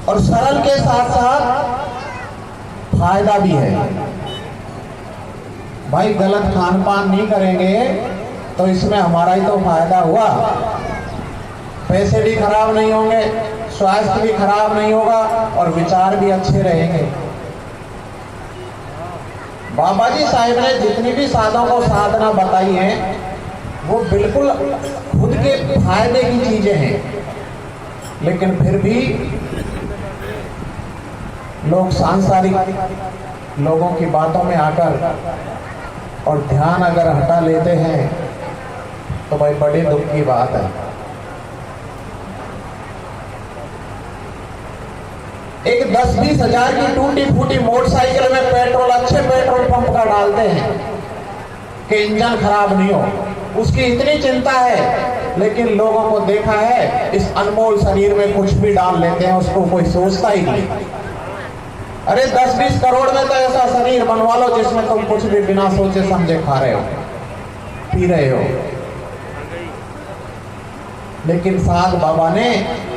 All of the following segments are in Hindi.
और सरल के साथ साथ फायदा भी है। भाई गलत खान पान नहीं करेंगे तो इसमें हमारा ही तो फायदा हुआ। पैसे भी खराब नहीं होंगे, स्वास्थ्य भी खराब नहीं होगा और विचार भी अच्छे रहेंगे। बाबा जी साहिब ने जितनी भी साधों को साधना बताई है वो बिल्कुल खुद के फायदे की चीजें हैं, लेकिन फिर भी लोग सांसारिक लोगों की बातों में आकर और ध्यान अगर हटा लेते हैं तो भाई बड़े दुख की बात है। एक 10-20 हजार की टूटी फूटी मोटरसाइकिल में पेट्रोल अच्छे पेट्रोल पंप का डालते हैं कि इंजन खराब नहीं हो, उसकी इतनी चिंता है, लेकिन लोगों को देखा है इस अनमोल शरीर में कुछ भी डाल लेते हैं, उसको कोई सोचता ही नहीं। अरे 10-20 करोड़ में तो ऐसा शरीर बनवा लो जिसमें तुम कुछ भी बिना सोचे समझे खा रहे हो, पी रहे हो। लेकिन साध बाबा ने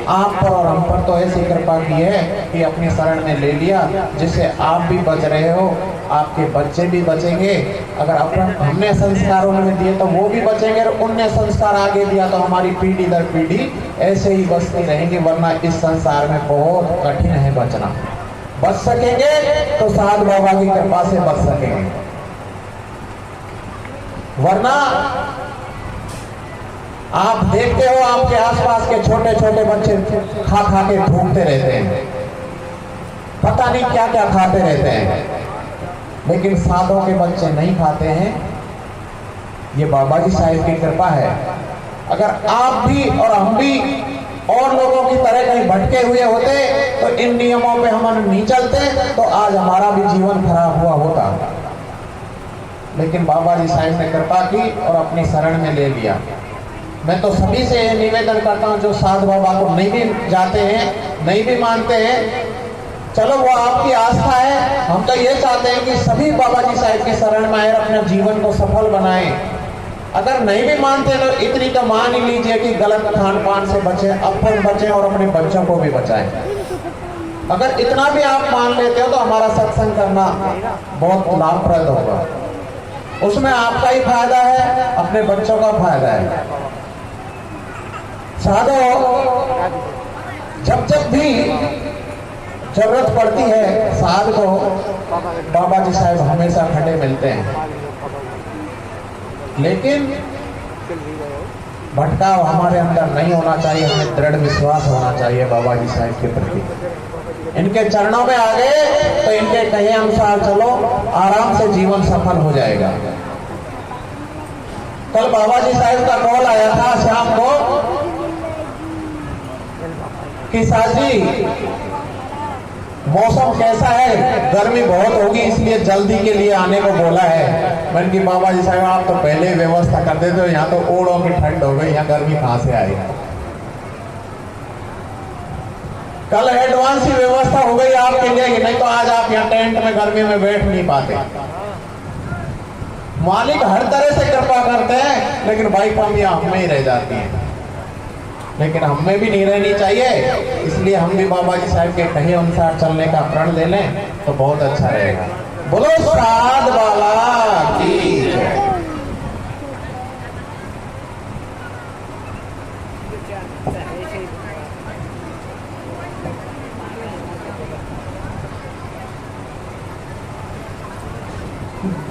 आप पर और हम पर तो ऐसी कृपा की है कि अपनी शरण में ले लिया, जिससे आप भी बच रहे हो, आपके बच्चे भी बचेंगे। अगर अपन हमने संस्कार उन्हें दिए तो वो भी बचेंगे, और उनने संस्कार आगे दिया तो हमारी पीढ़ी दर पीढ़ी ऐसे ही बचती रहेंगी। वरना इस संसार में बहुत कठिन है बचना। बच सकेंगे तो साध बाबा की कृपा से बच सकेंगे, वरना आप देखते हो आपके आसपास के छोटे छोटे बच्चे खा खा के थूकते रहते हैं, पता नहीं क्या क्या खाते रहते हैं, लेकिन साधों के बच्चे नहीं खाते हैं। ये बाबा जी साहिब की कृपा है। अगर आप भी और हम भी और लोगों की तरह कहीं भटके हुए होते तो इन नियमों पे हम नहीं चलते तो आज हमारा भी जीवन खराब हुआ होता। लेकिन बाबा जी साहिब ने कृपा की और अपनी शरण में ले लिया। मैं तो सभी से निवेदन करता हूं जो साध बाबा को नहीं भी जाते हैं, नहीं भी मानते हैं, चलो वो आपकी आस्था है। हम तो ये चाहते हैं कि सभी बाबा जी साहिब की शरण में आए और अपने जीवन को सफल बनाएं। अगर नहीं भी मानते तो इतनी तो मान ही लीजिए कि गलत खान पान से बचे, अपन बचे और अपने बच्चों को भी बचाएं। अगर इतना भी आप मान लेते हो तो हमारा सत्संग करना बहुत लाभप्रद होगा। उसमें आपका ही फायदा है, अपने बच्चों का फायदा है। साधो जब जब भी जरूरत पड़ती है साध को बाबा जी साहिब हमेशा खड़े मिलते हैं। लेकिन भटकाव हमारे अंदर नहीं होना चाहिए, हमें दृढ़ विश्वास होना चाहिए बाबा जी साहिब के प्रति। इनके चरणों में आ गए तो इनके कहे अनुसार चलो, आराम से जीवन सफल हो जाएगा। कल बाबा जी साहिब का कॉल आया था शाम को कि साजी मौसम कैसा है, गर्मी बहुत होगी इसलिए जल्दी के लिए आने को बोला है। मैंने कि बाबा जी साहब आप तो पहले ही व्यवस्था कर देते हो, यहाँ तो ओढ़ों की ठंड हो गई, यहाँ गर्मी कहां से आई। कल एडवांस ही व्यवस्था हो गई आपके लिए, नहीं तो आज आप यहाँ टेंट में गर्मी में बैठ नहीं पाते। मालिक हर तरह से कृपा करते हैं, लेकिन भाई कमियां हमें ही रह जाती हैं। लेकिन हमें भी नहीं रहनी चाहिए, इसलिए हम भी बाबा जी साहब के कहे अनुसार चलने का प्रण ले लें तो बहुत अच्छा रहेगा। बोलो साध बाबा की जय।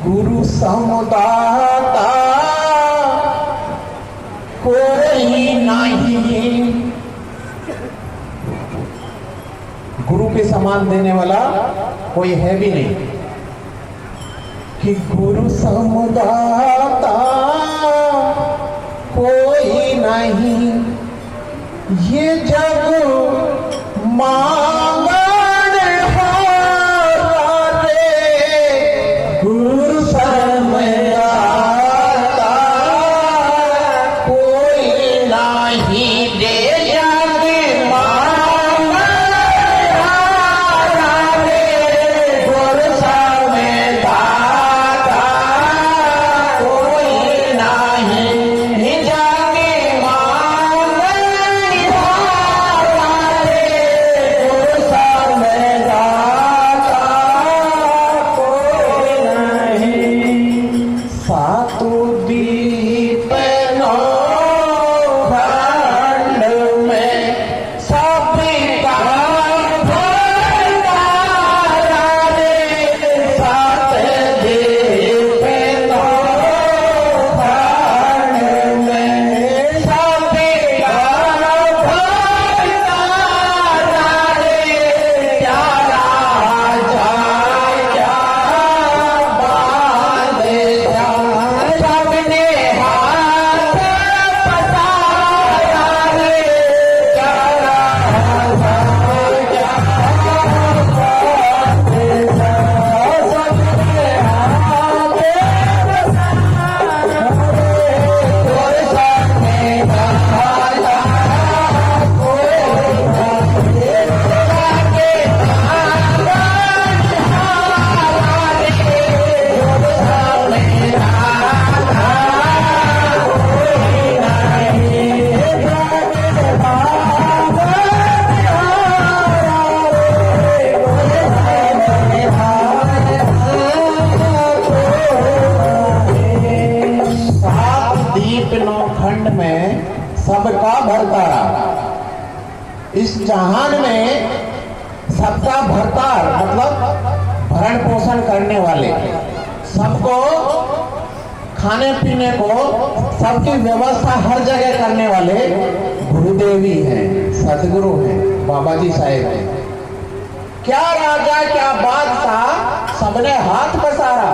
गुरु समुदाता कोई नहीं, गुरु के समान देने वाला कोई है भी नहीं। कि गुरु समुदाता कोई नहीं, ये जग मांगण हारा रे। गुरु समुदाता कोई नहीं, दे जग मांगण हारा रे। गुरु समुदाता कोई नहीं, जग मांगण हारा इस जहान में सबका भरतार मतलब भरण पोषण करने वाले, सबको खाने पीने को सबकी व्यवस्था हर जगह करने वाले गुरुदेव ही हैं, सदगुरु हैं, बाबा जी साहेब हैं। क्या राजा क्या बादशाह सबने हाथ पसारा।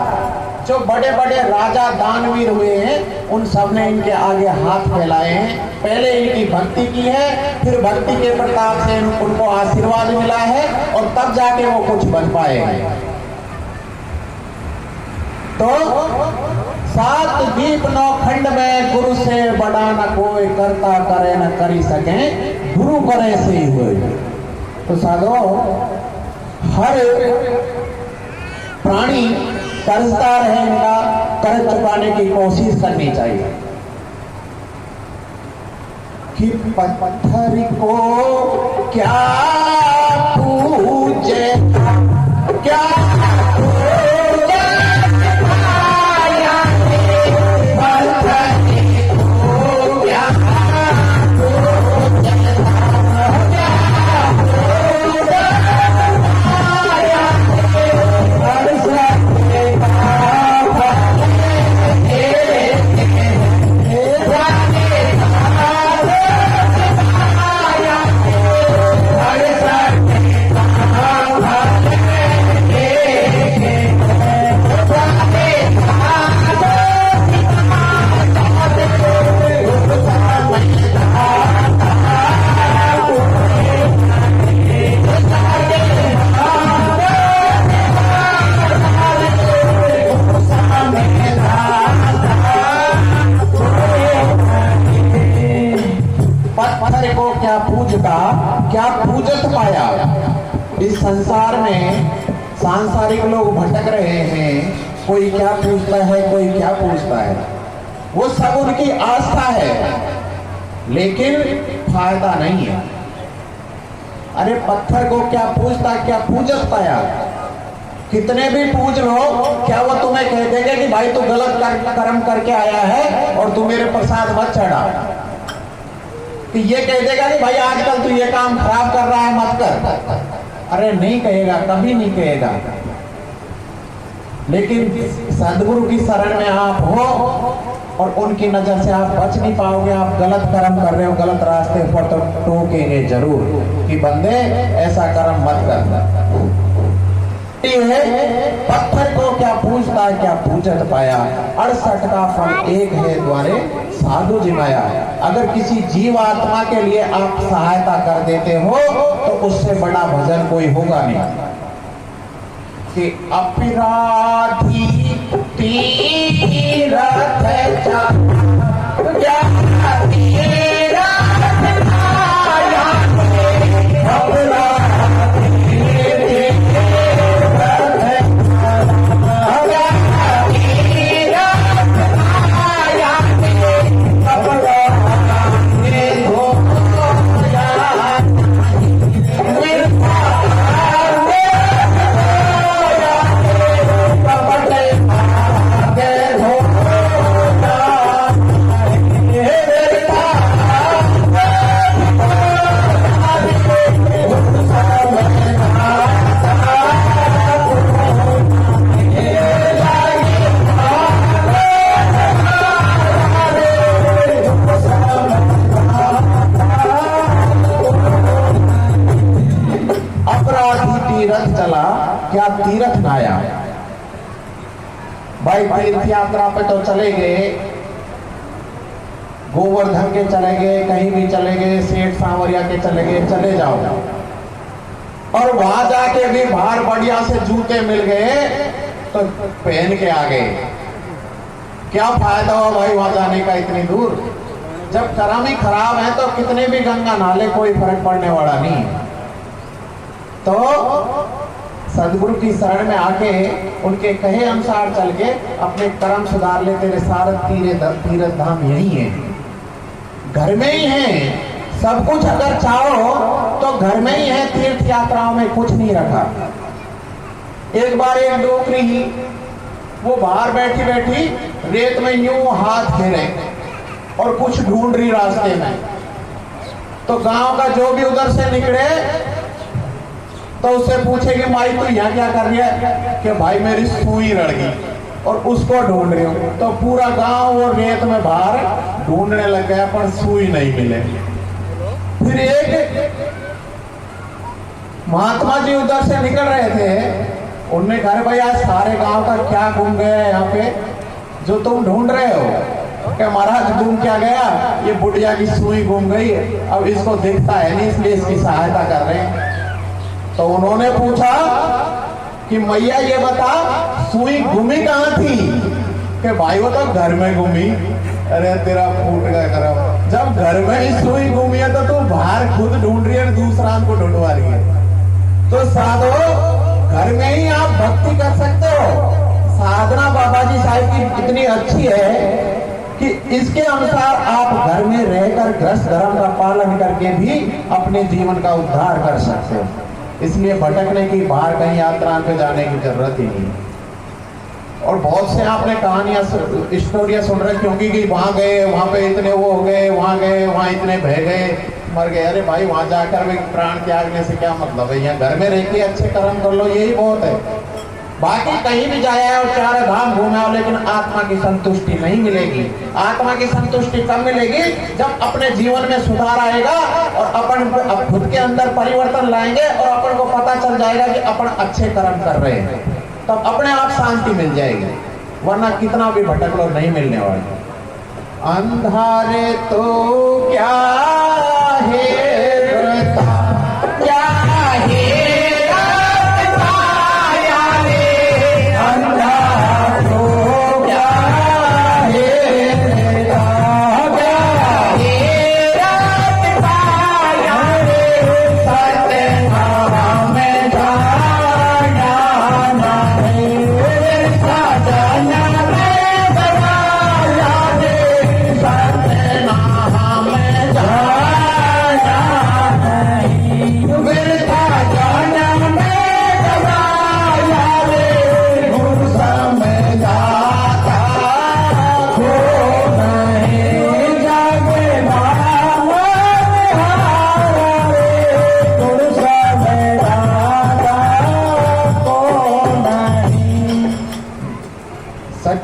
जो बड़े बड़े राजा दानवीर हुए हैं उन सब ने इनके आगे हाथ फैलाए हैं। पहले इनकी भक्ति की है, फिर भक्ति के प्रताप से उनको आशीर्वाद मिला है और तब जाके वो कुछ बन पाए हैं। तो 7 दीप 9 खंड में गुरु से बड़ा न कोई, करता करे न करी सके, गुरु करे से ही हुए। तो साधो, हर प्राणी कर्जदा रहेगा, कर्ज चुकाने की कोशिश करनी चाहिए। कि पत्थर को क्या पूजे, क्या क्या पूजता, क्या पूजत पाया। इस संसार में सांसारिक लोग भटक रहे हैं, कोई क्या पूजता है, कोई क्या पूजता है, वो सब उनकी आस्था है, लेकिन फायदा नहीं है। अरे पत्थर को क्या पूजता, क्या पूजत पाया। कितने भी पूज लो, क्या वो तुम्हें कह देगा कि भाई तू गलत कर्म करके आया है और तू मेरे प्रसाद मत चढ़ा। कि ये कह देगा कि भाई आजकल तू ये काम खराब कर रहा है, मत कर। अरे नहीं कहेगा, कभी नहीं कहेगा। लेकिन सदगुरु की शरण में आप हो और उनकी नजर से आप बच नहीं पाओगे। आप गलत कर्म कर रहे हो, गलत रास्ते पर, तो टोकेंगे जरूर कि बंदे ऐसा कर्म मत कर। है पत्थर को क्या पूजता, क्या पूजत पाया। 68 का फल एक है द्वारे साधु जिमाया। अगर किसी जीव आत्मा के लिए आप सहायता कर देते हो तो उससे बड़ा भजन कोई होगा नहीं। कि अपराधी तीरथ जा चला, क्या तीर्थ न आया। भाई तीर्थ यात्रा पे तो चले गए, गोवर्धन के चले गए, कहीं भी चले गए, सेठ सांवरिया के चले गए, चले जाओ। और वहां जाके भी बाहर बढ़िया से जूते मिल गए तो पहन के आ गए। क्या फायदा हो भाई वहां जाने का इतनी दूर। जब कर्म ही खराब है तो कितने भी गंगा नाले, कोई फर्क पड़ने वाला नहीं। तो सदगुरु की शरण में आके उनके कहे अनुसार चल के अपने कर्म सुधार ले। तेरे सारे तीर्थ धाम यही है, घर में ही है। सब कुछ अगर चाहो तो घर में ही है। तीर्थ यात्राओं में कुछ नहीं रखा। एक बार एक डोकरी ही वो बाहर बैठी बैठी रेत में यूं हाथ फेरे और कुछ ढूंढ रही रास्ते में। तो गांव का जो भी उधर से निकले तो उससे पूछे कि माई तू यहाँ क्या कर रही है, कि भाई मेरी सुई रड़ गई और उसको ढूंढ रही हूँ। तो पूरा गांव वो रेत में बाहर ढूंढने लग गया पर सुई नहीं मिले। फिर एक महात्मा जी उधर से निकल रहे थे, उनने कहा भाई आज सारे गांव का क्या गुम गया है यहाँ पे जो तुम ढूंढ रहे हो। क्या महाराज गुम क्या गया, ये बुढ़िया की सुई गुम गई, अब इसको दिखता है नहीं इसलिए इसकी सहायता कर रहे हैं। तो उन्होंने पूछा कि मैया ये बता सुई गुमी कहाँ थी, कि भाई वो तो घर में घूमी। अरे तेरा फूट गया करम, जब घर में ही सुई घूमी है तो तू बाहर खुद ढूंढ रही है, दूसरा को ढूंढवा रही है। तो साधो घर में ही आप भक्ति कर सकते हो। साधना बाबा जी साहब की इतनी अच्छी है कि इसके अनुसार आप घर में रहकर गृहस्थ धर्म का पालन करके भी अपने जीवन का उद्धार कर सकते हो। इसलिए भटकने की, बाहर कहीं यात्रा पे जाने की जरूरत ही नहीं। और बहुत से आपने कहानियां स्टोरियां सुन रहे, क्योंकि कि वहां गए वहां पे इतने वो हो गए, वहां गए वहां इतने बह गए, मर गए। अरे भाई वहां जाकर भी प्राण त्यागने से क्या मतलब है, यहाँ घर में रह के अच्छे कर्म कर लो, यही बहुत है। बाकी कहीं भी जाया और चार धाम घूमे आओ, लेकिन आत्मा की संतुष्टि नहीं मिलेगी। आत्मा की संतुष्टि कब मिलेगी, जब अपने जीवन में सुधार आएगा और अपन खुद के अंदर परिवर्तन लाएंगे और अपन को पता चल जाएगा कि अपन अच्छे कर्म कर रहे हैं, तब अपने आप शांति मिल जाएगी। वरना कितना भी भटक लो नहीं मिलने वाले। अंधारे तो क्या है क्या है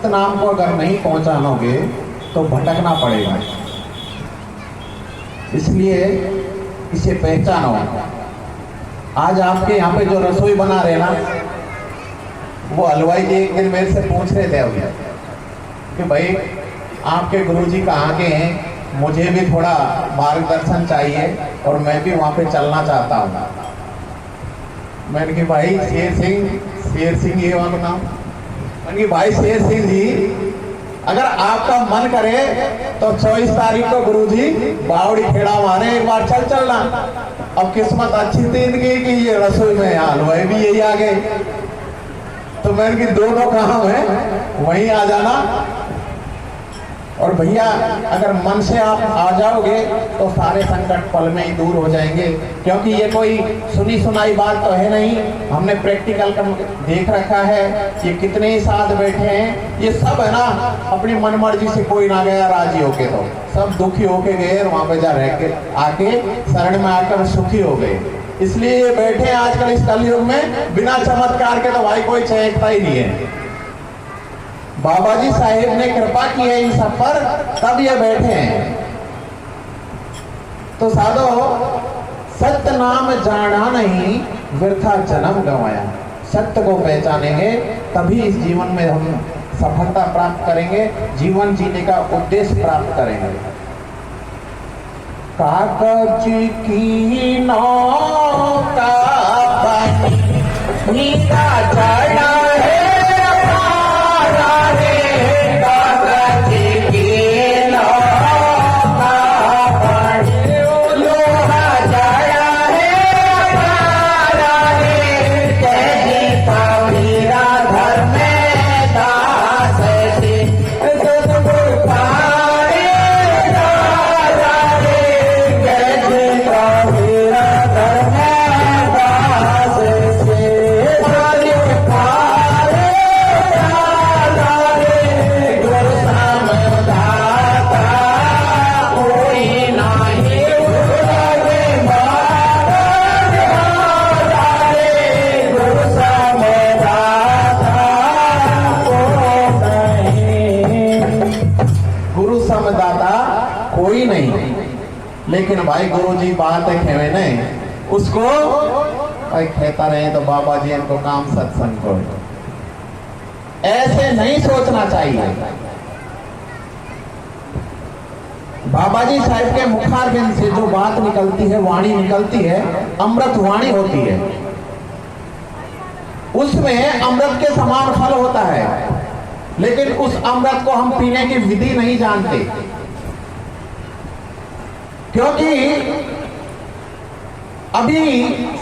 नाम को अगर नहीं पहुंचानोगे तो भटकना पड़ेगा। इसलिए इसे पहचानो। आज आपके यहाँ पे जो रसोई बना रहे ना, वो हलवाई जी एक दिन मेरे से पूछ रहे थे अभी कि भाई आपके गुरुजी कहाँ के हैं, मुझे भी थोड़ा मार्गदर्शन चाहिए और मैं भी वहाँ पे चलना चाहता हूँ। मैंने कहा भाई शेर सिंह ये वाला नाम, मैंने कहा भाई शेर सिंह जी अगर आपका मन करे तो 24 तारीख को गुरुजी बावड़ी खेड़ा मारे, एक बार चलना। अब किस्मत अच्छी थी इनकी कि ये रसोई में हलवाई भी यही आ गए। तो मैंने कहा दोनों काम है, वहीं आ जाना। और भैया अगर मन से आप आ जाओगे तो सारे संकट पल में ही दूर हो जाएंगे, क्योंकि ये कोई सुनी सुनाई बात तो है नहीं। हमने प्रैक्टिकल देख रखा है, ये कितने ही साथ बैठे हैं, ये सब है ना अपनी मनमर्जी से कोई ना गया राजी होके, तो सब दुखी होके गए और वहां पे जा रह के आके शरण में आकर सुखी हो गए। इसलिए ये बैठे आजकल इस कलयुग में बिना चमत्कार के तो भाई कोई चहकता ही नहीं है। बाबा जी साहेब ने कृपा की है इन सब पर, तब ये बैठे हैं। तो साधो सत्य नाम जाना नहीं, वृथा जन्म गंवाया। सत्य को पहचानेंगे तभी इस जीवन में हम सफलता प्राप्त करेंगे, जीवन जीने का उद्देश्य प्राप्त करेंगे। कागज की नौका बनी का चढ़ा है भाई गुरुजी बात है खेवे नहीं उसको भाई कहता रहे तो बाबा जी इनको काम सत्संग को। ऐसे नहीं सोचना चाहिए। बाबा जी साहब के मुखारबिंद से जो बात निकलती है, वाणी निकलती है, अमृत वाणी होती है। उसमें अमृत के समान फल होता है, लेकिन उस अमृत को हम पीने की विधि नहीं जानते। क्योंकि अभी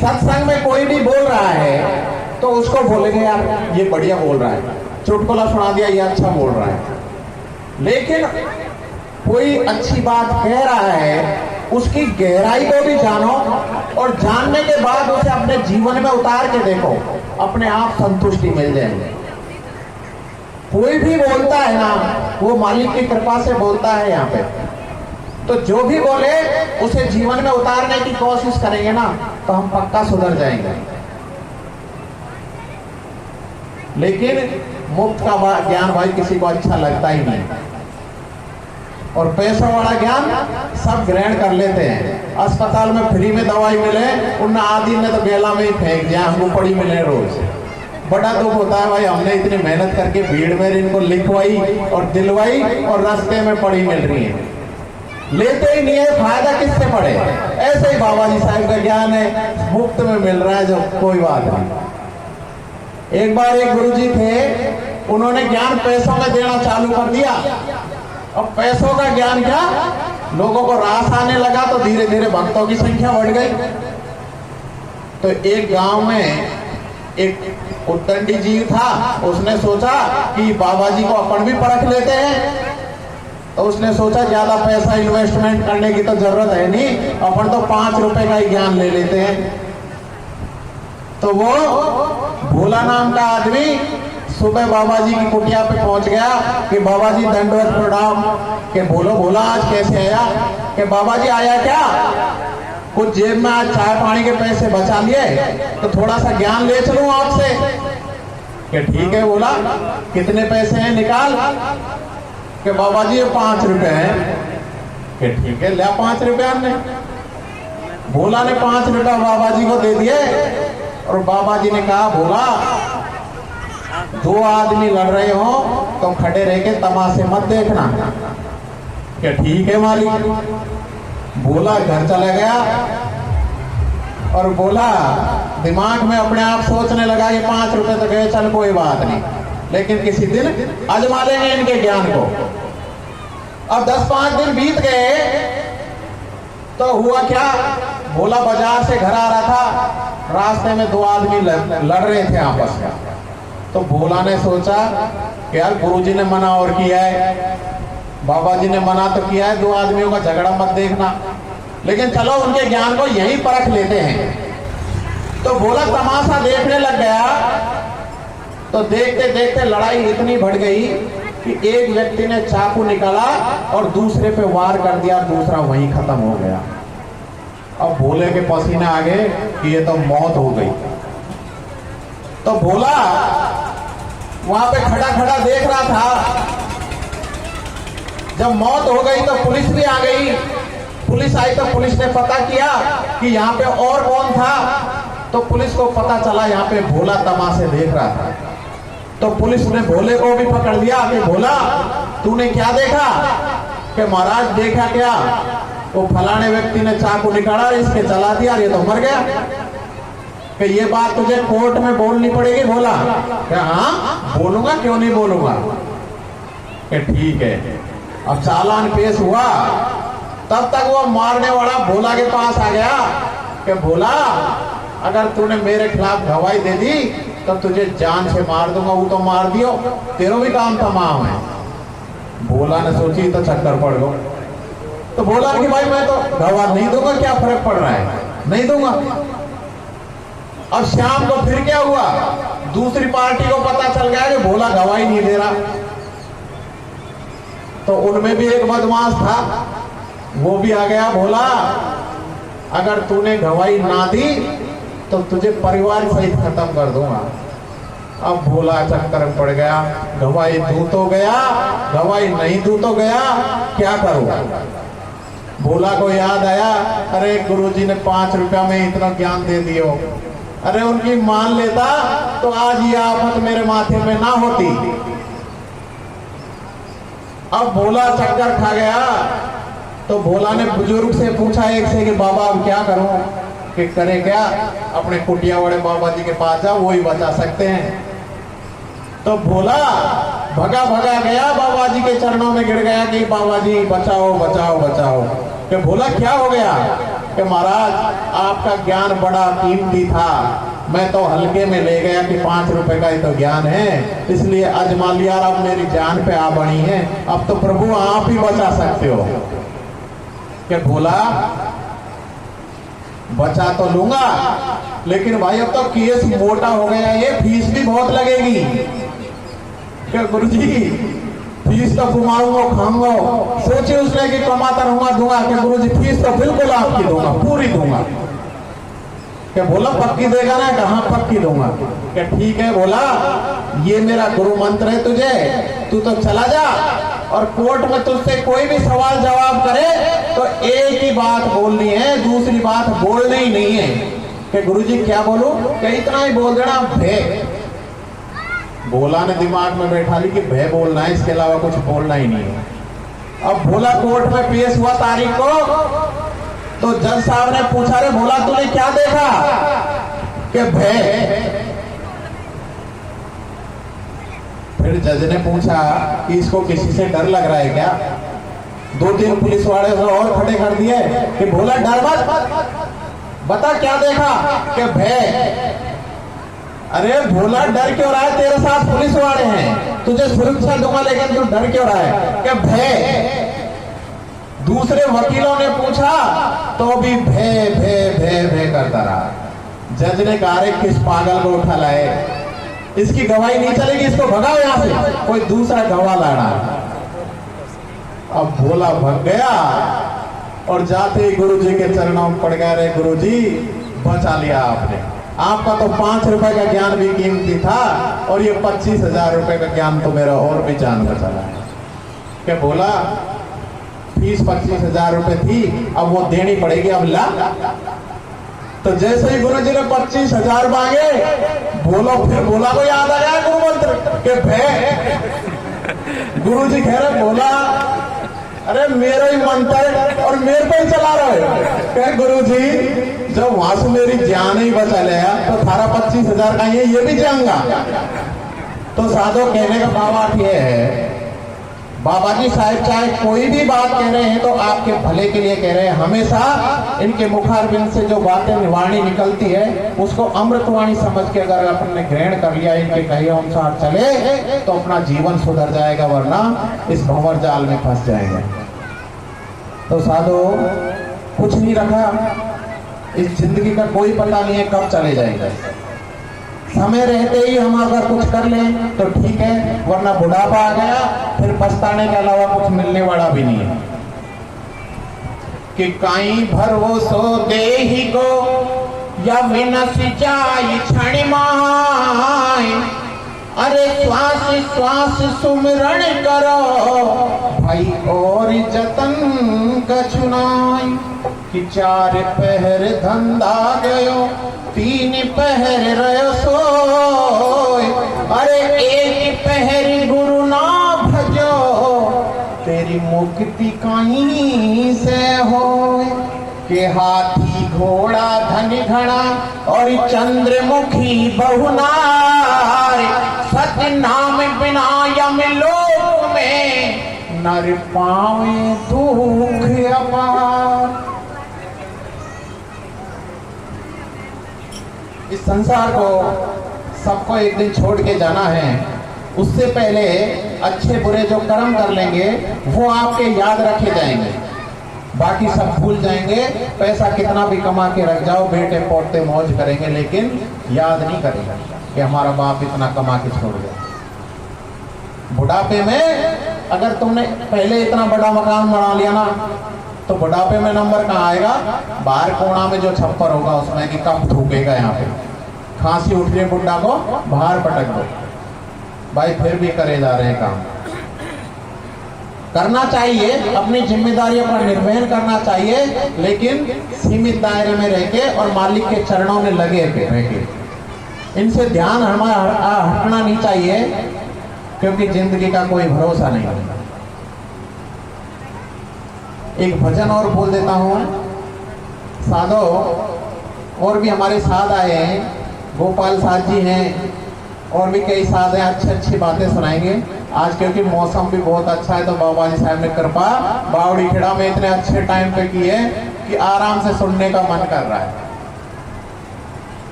सत्संग में कोई भी बोल रहा है तो उसको बोलेंगे यार ये बढ़िया बोल रहा है, चुटकुला सुना दिया ये अच्छा बोल रहा है। लेकिन कोई अच्छी बात कह रहा है, उसकी गहराई को भी जानो और जानने के बाद उसे अपने जीवन में उतार के देखो, अपने आप संतुष्टि मिल जाएगी। कोई भी बोलता है ना, वो मालिक की कृपा से बोलता है यहाँ पे, तो जो भी बोले उसे जीवन में उतारने की कोशिश करेंगे ना तो हम पक्का सुधर जाएंगे। लेकिन मुफ्त का ज्ञान भाई किसी को अच्छा लगता ही नहीं, और पैसों वाला ज्ञान सब ग्रहण कर लेते हैं। अस्पताल में फ्री में दवाई मिले, उन आदि ने तो बेला में ही फेंक दिया, हमको पड़ी मिले रोज। बड़ा दुख होता है भाई, हमने इतनी मेहनत करके भीड़ में इनको लिखवाई और दिलवाई और रास्ते में पड़ी मिल रही है, लेते ही नहीं है, फायदा किससे पड़े। ऐसे ही बाबा जी साहब का ज्ञान है, मुफ्त में मिल रहा है, जो कोई बात नहीं। एक बार एक गुरुजी थे, उन्होंने ज्ञान पैसों में देना चालू कर दिया। अब पैसों का ज्ञान क्या, लोगों को रास आने लगा तो धीरे धीरे भक्तों की संख्या बढ़ गई। तो एक गांव में एक उद्दंडी जी था, उसने सोचा कि बाबा जी को अपन भी परख लेते हैं। तो उसने सोचा ज्यादा पैसा इन्वेस्टमेंट करने की तो जरूरत है नहीं, अपन तो 5 रुपए का ही ज्ञान ले लेते हैं। तो वो भोला नाम का आदमी सुबह बाबा जी की कुटिया पे पहुंच गया कि बाबा जी दंडवत प्रणाम। के बोलो भोला आज कैसे आया? कि बाबा जी आया क्या, कुछ जेब में आज चाय पानी के पैसे बचा लिए तो थोड़ा सा ज्ञान ले चलूं आपसे। कि ठीक है। बोला कितने पैसे हैं, निकाल। कि बाबा जी ये 5 रुपए हैं। कि ठीक है, ले 5 रुपए हमने। भोला ने 5 रुपए बाबा जी को दे दिए और बाबा जी ने कहा भोला 2 आदमी लड़ रहे हो तो खड़े रह के तमाशे मत देखना। क्या ठीक है मालिक। भोला घर चला गया और बोला दिमाग में अपने आप सोचने लगा ये 5 रुपए तो गए, चल कोई बात नहीं, लेकिन किसी दिन आजमा लेंगे इनके ज्ञान को। अब 10-5 दिन बीत गए तो हुआ क्या, भोला बाजार से घर आ रहा था, रास्ते में 2 आदमी लड़ रहे थे आपस में। तो भोला ने सोचा कि यार गुरुजी ने मना और किया है, बाबा जी ने मना तो किया है, 2 आदमियों का झगड़ा मत देखना, लेकिन चलो उनके ज्ञान को यहीं परख लेते हैं। तो भोला तमाशा देखने लग गया। तो देखते देखते लड़ाई इतनी बढ़ गई कि एक व्यक्ति ने चाकू निकाला और दूसरे पे वार कर दिया, दूसरा वहीं खत्म हो गया। अब भोले के पसीने आ गए कि ये तो मौत हो गई। तो भोला वहां पे खड़ा खड़ा देख रहा था। जब मौत हो गई तो पुलिस भी आ गई। पुलिस आई तो पुलिस ने पता किया कि यहाँ पे और कौन था। तो पुलिस को पता चला यहाँ पे भोला तमाशे देख रहा था। तो पुलिस ने भोले को भी पकड़ लिया कि भोला तूने क्या देखा? कि महाराज देखा क्या, वो फलाने व्यक्ति ने चाकू निकाला, इसके चला दिया, ये तो मर गया। कि ये बात तुझे कोर्ट में बोलनी पड़ेगी। भोला क्या हाँ बोलूंगा, क्यों नहीं बोलूंगा। कि ठीक है। अब चालान पेश हुआ, तब तक वो मारने वाला भोला के पास आ गया कि भोला अगर तूने मेरे खिलाफ गवाही दे दी तो तुझे जान से मार दूंगा। वो तो मार दियो, तेरा भी काम तमाम है। भोला ने सोची तो चक्कर पड़ गो। तो बोला कि भाई मैं तो गवाह नहीं दूंगा, क्या फर्क पड़ रहा है, नहीं दूंगा। अब शाम को फिर क्या हुआ, दूसरी पार्टी को पता चल गया कि भोला गवाही नहीं दे रहा। तो उनमें भी एक बदमाश था, वो भी आ गया। भोला अगर तूने गवाही ना दी तो तुझे परिवार सहित खत्म कर दूंगा। अब भोला चक्कर में पड़ गया, गवाही दूं तो गया, गवाही नहीं दूं तो गया, क्या करूं। भोला को याद आया, अरे गुरुजी ने 5 रुपया में इतना ज्ञान दे दियो, अरे उनकी मान लेता तो आज ये आफत मेरे माथे पे ना होती। अब भोला चक्कर खा गया तो भोला ने बुजुर्ग से पूछा एक से कि बाबा अब क्या करूं, कि करे क्या, अपने कुटिया वाले बाबा जी के पास जाओ, वही बचा सकते हैं। तो भोला भगा भगा गया, बाबा जी के चरणों में गिर गया कि बाबा जी बचाओ बचाओ बचाओ। कि भोला क्या हो गया, कि महाराज आपका ज्ञान बड़ा कीमती था, मैं तो हल्के में ले गया कि 5 रुपए का ही तो ज्ञान है, इसलिए अजमा लिया, अब मेरी जान पे आ बनी है, अब तो प्रभु आप ही बचा सकते हो। कि भोला बचा तो लूंगा, लेकिन भाई अब तो केस मोटा हो गया, ये फीस भी बहुत लगेगी। क्या गुरुजी फीस तो घुमाऊंगा खाऊंगा, सोचे उसने कि कमाता रहूंगा दूंगा, कि गुरुजी फीस तो बिल्कुल आपकी दूंगा, पूरी दूंगा। क्या बोला पक्की देगा ना, कहाँ पक्की दूंगा। क्या ठीक है बोला, ये मेरा गुरु मंत्र है तुझे, तू तो चला जा और कोर्ट में तुझसे कोई भी सवाल जवाब करे तो एक ही बात बोलनी है, दूसरी बात बोलनी ही नहीं है। कि गुरुजी क्या बोलूं, क्या इतना ही बोल देना भय। भोला ने दिमाग में बैठा ली कि भय बोलना है, इसके अलावा कुछ बोलना ही नहीं है। अब भोला कोर्ट में पेश हुआ तारीख को, तो जज साहब ने पूछा, रे भोला तूने क्या देखा, कि भय। फिर जज ने पूछा कि इसको किसी से डर लग रहा है क्या, 2-3 पुलिस वाले और खड़े कर दिए कि भोला डर मत, बता क्या देखा, कि भय। अरे भोला डर क्यों रहा है, तेरे साथ पुलिस वाले हैं, तुझे सुरक्षा दूंगा, लेकिन तू डर क्यों रहा है, कि भय। दूसरे वकीलों ने पूछा तो भी भय भय भय भय करता रहा। जज ने कहा, रे किस पागल को उठा लाए, इसकी गवाही नहीं चलेगी, इसको भगाओ यहां से, कोई दूसरा गवाह लाना। अब भोला भग गया और जाते ही गुरुजी के चरणों में पड़ गया, रे गुरुजी बचा लिया आपने, आपका तो 5 रुपए का ज्ञान भी कीमती था और ये 25,000 रुपए का ज्ञान तो मेरा और भी जान बचा है। क्या बोला, फीस 25,000 रुपए थी, अब वो देनी पड़ेगी, अब ला। तो जैसे ही गुरुजी ने 25,000 मांगे, बोलो फिर भोला को याद आया गुरु मंत्र के भय। गुरुजी कह रहे भोला, अरे मेरा ही मंत्र और मेरे पे ही चला रहे हो। कहे गुरुजी जब वहां से मेरी जान ही बचा लिया तो थारा 25,000 का ये भी जाऊंगा। तो साधो कहने का भावार्थ ये है, बाबा जी साहब चाहे कोई भी बात कह रहे हैं तो आपके भले के लिए कह रहे हैं। हमेशा इनके मुखारबिंद से जो बातें वाणी निकलती है उसको अमृतवाणी समझ के अगर अपन ने ग्रहण कर लिया, इनके कहे अनुसार चले तो अपना जीवन सुधर जाएगा, वरना इस भंवर जाल में फंस जाएगा। तो साधो कुछ नहीं रखा, इस जिंदगी का कोई पता नहीं है कब चले जाएगा। समय रहते ही हम अगर कुछ कर लें तो ठीक है, वरना बुढ़ापा आ गया फिर पछताने के अलावा कुछ मिलने वाला भी नहीं है। कि काई भरोसो देहि को या विनस जाई क्षण माय, अरे श्वास श्वास सुमिरण करो भाई और जतन कछुनाई। कि 4 पहर धंधा गयो 3 पहर रहो सोय, अरे 1 पहर गुरु ना भजो तेरी मुक्ति कहीं से हो। के हाथी घोड़ा धन घना और चंद्रमुखी बहुनार, सत्य नाम बिना यम लोक में नर पावे दुख अपार। इस संसार को सबको एक दिन छोड़ के जाना है, उससे पहले अच्छे बुरे जो कर्म कर लेंगे वो आपके याद रखे जाएंगे, बाकी सब भूल जाएंगे। पैसा कितना भी कमा के रख जाओ, बेटे पोते मौज करेंगे, लेकिन याद नहीं करेंगे कि हमारा बाप इतना कमा के छोड़ गया। बुढ़ापे में अगर तुमने पहले इतना बड़ा मकान बना लिया ना, तो बुढ़ापे में नंबर कहाँ आएगा, बाहर कोना में जो छप्पर होगा उसमें कि कब थूकेगा, यहाँ पे खांसी उठ रही बुढ़ा को बाहर पटक दो, भाई फिर भी करे जा रहे हैं काम। करना चाहिए, अपनी जिम्मेदारियों का निर्वहन करना चाहिए, लेकिन सीमित दायरे में रह के और मालिक के चरणों में लगे रह के। इनसे ध्यान हमारा हटना नहीं चाहिए, क्योंकि जिंदगी का कोई भरोसा नहीं है। एक भजन और बोल देता हूं। साधो और भी हमारे साथ आए हैं, गोपाल साथ जी हैं और भी कई साथ हैं, अच्छी अच्छी बातें सुनाएंगे आज, क्योंकि मौसम भी बहुत अच्छा है। तो बाबा जी साहब ने कृपा बावड़ी खेड़ा में इतने अच्छे टाइम पे की है कि आराम से सुनने का मन कर रहा है।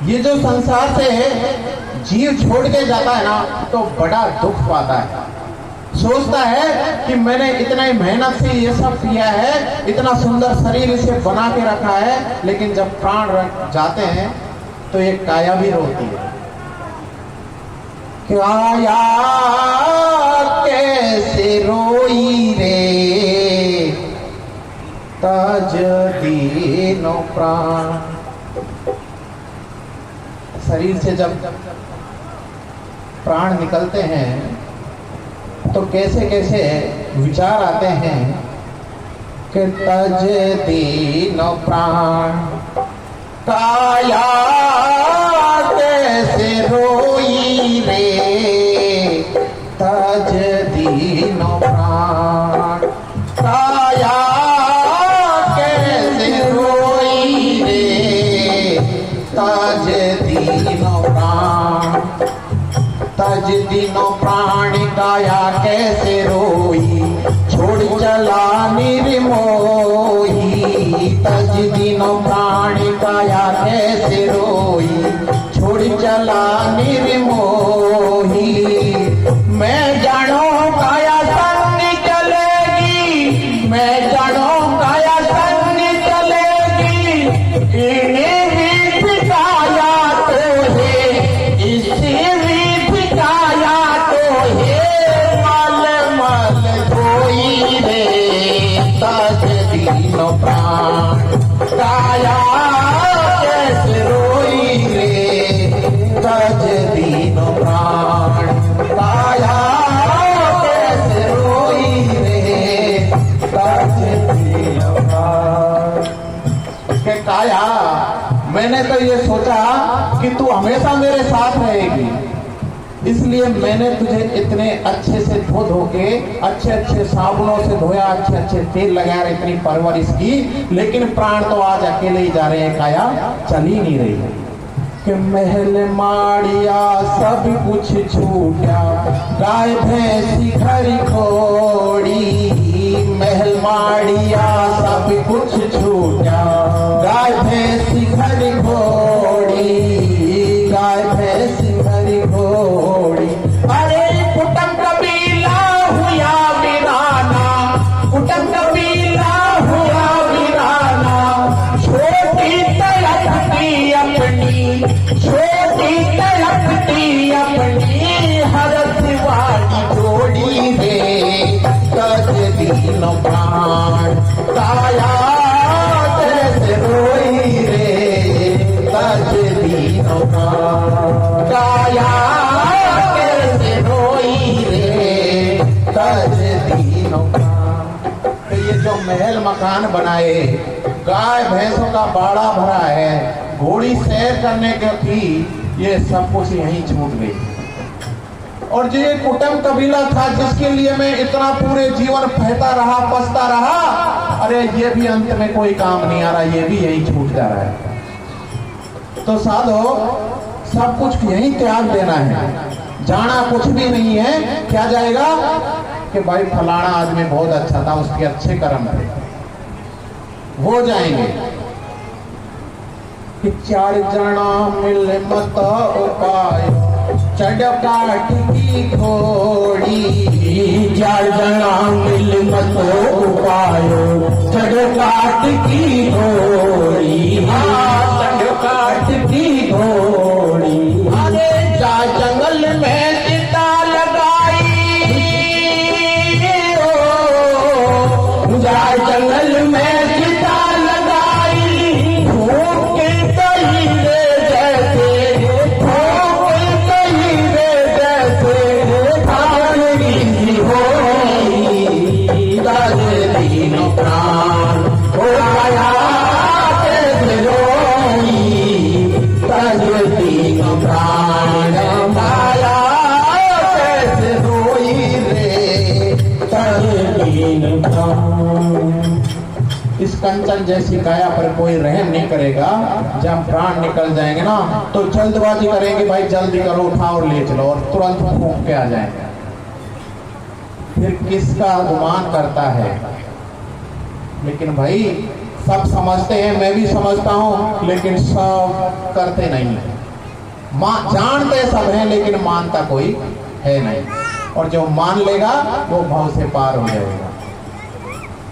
ये जो संसार से जीव छोड़ के जाता है ना, तो बड़ा दुख पाता है। सोचता है कि मैंने इतना ही मेहनत से ये सब किया है, इतना सुंदर शरीर इसे बना के रखा है, लेकिन जब प्राण जाते हैं तो ये काया भी रोती है। काया कैसे रोई रे तज दीनो प्राण। शरीर से जब प्राण निकलते हैं तो कैसे कैसे विचार आते हैं कि तज दीनो प्राण। काया कैसे रोई रे तज दीनो प्राण। काया कैसे रोई रे तज दीनो प्राण। तज दीनो प्राण काया कैसे रोई, छोड़ चला निर्मोही। तज दीनो प्राण काया कैसे रोई, छोड़ चला निर्मोही। मैं जानो काया संग चलेगी, मैं जानो काया संग चलेगी। इन्हें भी ठिकाया तो है, इसी भी ठिकाया तो है। मल मल धोई रे तज दीनो प्राण। काया कैसे रोई रे तज दीनो प्राण। काया कैसे रोई रे तज दीनो प्राण। कि काया, मैंने तो ये सोचा कि तू हमेशा मेरे साथ रहेगी, इसलिए मैंने तुझे इतने अच्छे से धो के अच्छे अच्छे साबुनों से धोया, अच्छे अच्छे तेल लगाया, इतनी परवरिश की, लेकिन प्राण तो आज अकेले ही जा रहे हैं। काया चल ही नहीं रही है कि महल माड़िया सब कुछ छूटा, गाय भैंसी घर घोड़ी। महल माड़िया सब कुछ छूटा, गाय भैंसी घर घोड़ी। गाय भैंसी घर घोड़ी। अरे कुटुंब कबीला हुआ वीराना, कुटुंब कबीला हुआ वीराना। छोटी तड़पती अपनी, छोटी तड़पती अपनी, हरस वाली जोड़ी रे तज दीनो प्राण। काया कैसे रोई रे तज दीनो प्राण। काया कैसे रोई रे तज दीनो प्राण। तो ये जो महल मकान बनाए, गाय भैंसों का बाड़ा भरा है, घोड़ी सैर करने की थी, ये सब कुछ यहीं छूट गई। और जो ये कुटुंब कबीला था जिसके लिए मैं इतना पूरे जीवन बहता रहा, पसता रहा, अरे ये भी अंत में कोई काम नहीं आ रहा, ये भी यहीं छूट जा रहा है। तो साधो सब कुछ यहीं त्याग देना है, जाना कुछ भी नहीं है। क्या जाएगा कि भाई फलाना आदमी बहुत अच्छा था, उसके अच्छे कर्म थे, हो जाएंगे। कि चार जना मिल मत उपाय, चढ़ काठ की घोड़ी। चार जना मिल मत उपाय, चढ़ काठ की घोड़ी। चढ़ काठ की घोड़ी। अरे जा जंगल में चिता लगाई, जा जंगल में चिता लगाई। भूख कहीं रे जैसे, भूख कहीं रे जैसे, भागनी हो कंचन जैसी काया पर कोई रहम नहीं करेगा, जब प्राण निकल जाएंगे ना तो जल्दबाजी करेंगे, भाई जल्दी करो, उठाओ और ले चलो, और तुरंत फूंक के आ जाएंगे। फिर किसका गुमान करता है? लेकिन भाई सब समझते हैं, मैं भी समझता हूं, लेकिन सब करते नहीं है। जानते सब हैं लेकिन मानता कोई है नहीं, और जो मान लेगा वो भाव से पार हो जाएगा।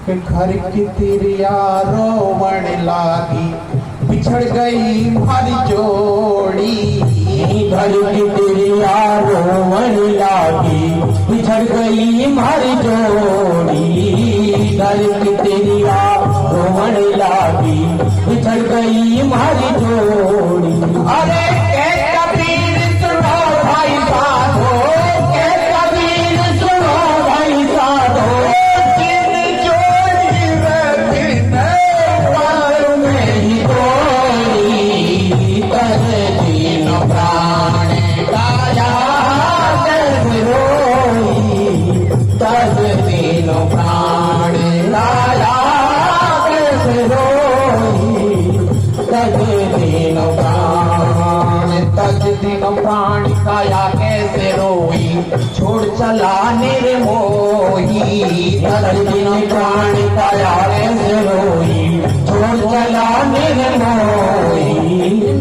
कि घर की तिरिया रोवण लागी, बिछड़ गई हमारी जोड़ी। घर की तिरिया रोवण लागी, बिछड़ गई हमारी जोड़ी। घर की तिरिया रोवण लागी, बिछड़ गई हमारी जोड़ी। अरे के कबीर सुनो भाई साधो, के कबीर सुनो भाई साधो, जिन जोड़ी रखने पार में ही कोई, कर दीन प्राण काया कैसे रोई। दस दीन प्राण काया कैसे रोई। दस दीन प्राण, तज दिन प्राण काया कैसे रोई, छोड़ चला निर्मोही। दस दिन प्राण काया कैसे रोई, छोड़ चला निर्मोही।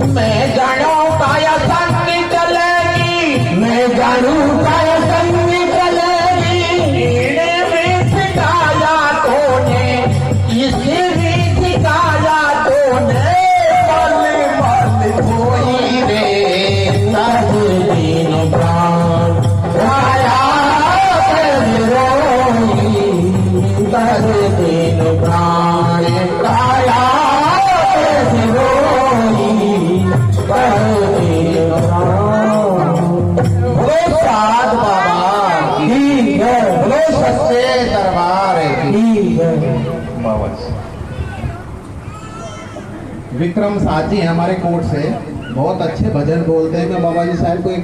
मैं जानू काया संग चलेगी, मैं जानू काया संग चलेगी। कीड़े में सिखाया तूने, इसे भी सिखाया तूने, बल बल कोई रे। दस दिन प्राण काया कैसे रोई। दस दिन प्राण काया कैसे रोई। दस दिन प्राण। बोलो साध बाबा की, ठीक है, बोलो सच्चे दरबार की। ठीक है। बाबा विक्रम साथ जी हैं हमारे कोर्ट से, बहुत अच्छे भजन बोलते हैं। मैं बाबा जी साहब को एक